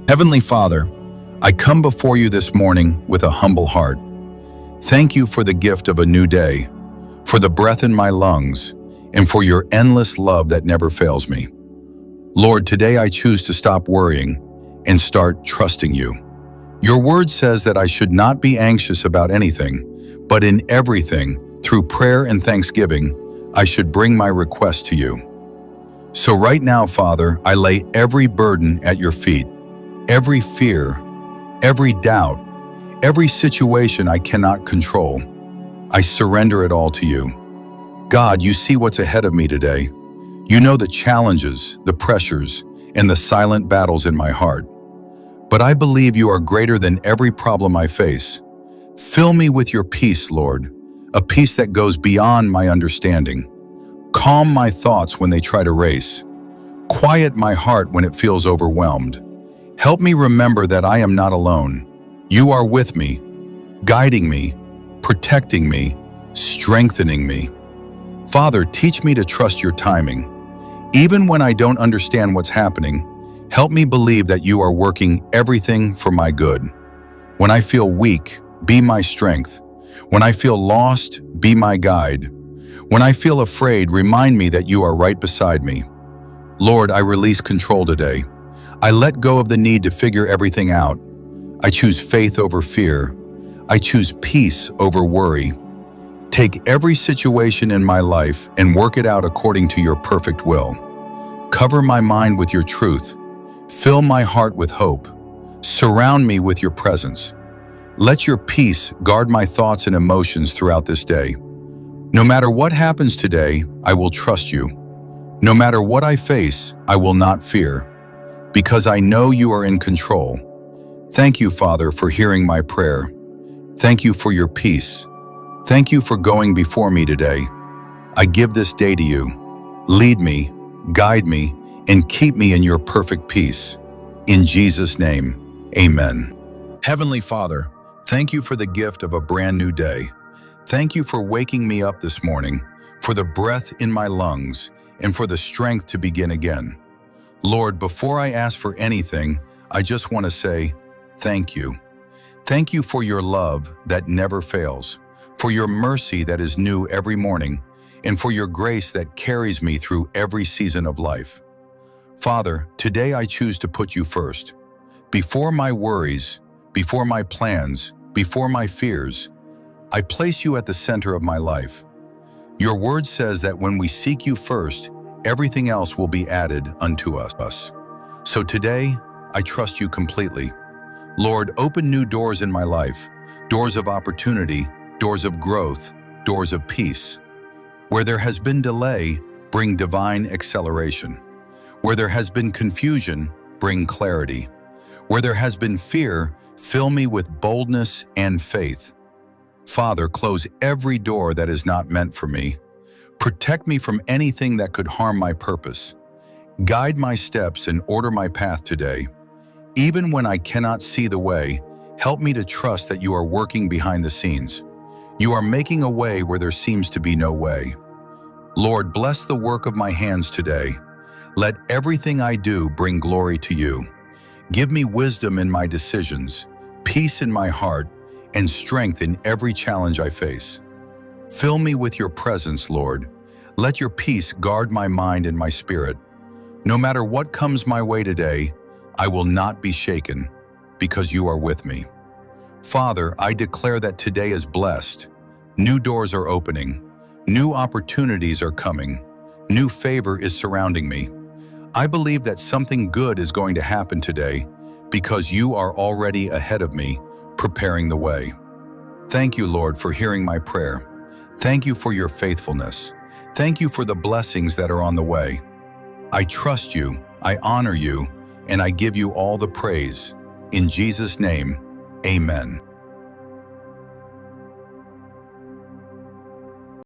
Heavenly Father, I come before you this morning with a humble heart. Thank you for the gift of a new day, for the breath in my lungs, and for your endless love that never fails me. Lord, today I choose to stop worrying and start trusting you. Your word says that I should not be anxious about anything, but in everything, through prayer and thanksgiving, I should bring my request to you. So right now, Father, I lay every burden at your feet, every fear, every doubt, every situation I cannot control. I surrender it all to you. God, you see what's ahead of me today. You know the challenges, the pressures, and the silent battles in my heart. But I believe you are greater than every problem I face. Fill me with your peace, Lord, a peace that goes beyond my understanding. Calm my thoughts when they try to race. Quiet my heart when it feels overwhelmed. Help me remember that I am not alone. You are with me, guiding me, protecting me, strengthening me. Father, teach me to trust your timing. Even when I don't understand what's happening, help me believe that you are working everything for my good. When I feel weak, be my strength. When I feel lost, be my guide. When I feel afraid, remind me that you are right beside me. Lord, I release control today. I let go of the need to figure everything out. I choose faith over fear. I choose peace over worry. Take every situation in my life and work it out according to your perfect will. Cover my mind with your truth. Fill my heart with hope. Surround me with your presence. Let your peace guard my thoughts and emotions throughout this day. No matter what happens today, I will trust you. No matter what I face, I will not fear, because I know you are in control. Thank you, Father, for hearing my prayer. Thank you for your peace. Thank you for going before me today. I give this day to you. Lead me, guide me, and keep me in your perfect peace. In Jesus' name, amen. Heavenly Father, thank you for the gift of a brand new day. Thank you for waking me up this morning, for the breath in my lungs, and for the strength to begin again. Lord, before I ask for anything, I just want to say thank you. Thank you for your love that never fails, for your mercy that is new every morning, and for your grace that carries me through every season of life. Father, today I choose to put you first. Before my worries, before my plans, before my fears, I place you at the center of my life. Your word says that when we seek you first, everything else will be added unto us. So today, I trust you completely. Lord, open new doors in my life, doors of opportunity, doors of growth, doors of peace. Where there has been delay, bring divine acceleration. Where there has been confusion, bring clarity. Where there has been fear, fill me with boldness and faith. Father, close every door that is not meant for me. Protect me from anything that could harm my purpose. Guide my steps and order my path today. Even when I cannot see the way, help me to trust that you are working behind the scenes. You are making a way where there seems to be no way. Lord, bless the work of my hands today. Let everything I do bring glory to you. Give me wisdom in my decisions, peace in my heart, and strength in every challenge I face. Fill me with your presence, Lord. Let your peace guard my mind and my spirit. No matter what comes my way today, I will not be shaken, because you are with me. Father, I declare that today is blessed. New doors are opening. New opportunities are coming. New favor is surrounding me. I believe that something good is going to happen today, because you are already ahead of me, preparing the way. Thank you, Lord, for hearing my prayer. Thank you for your faithfulness. Thank you for the blessings that are on the way. I trust you, I honor you, and I give you all the praise. In Jesus' name, amen.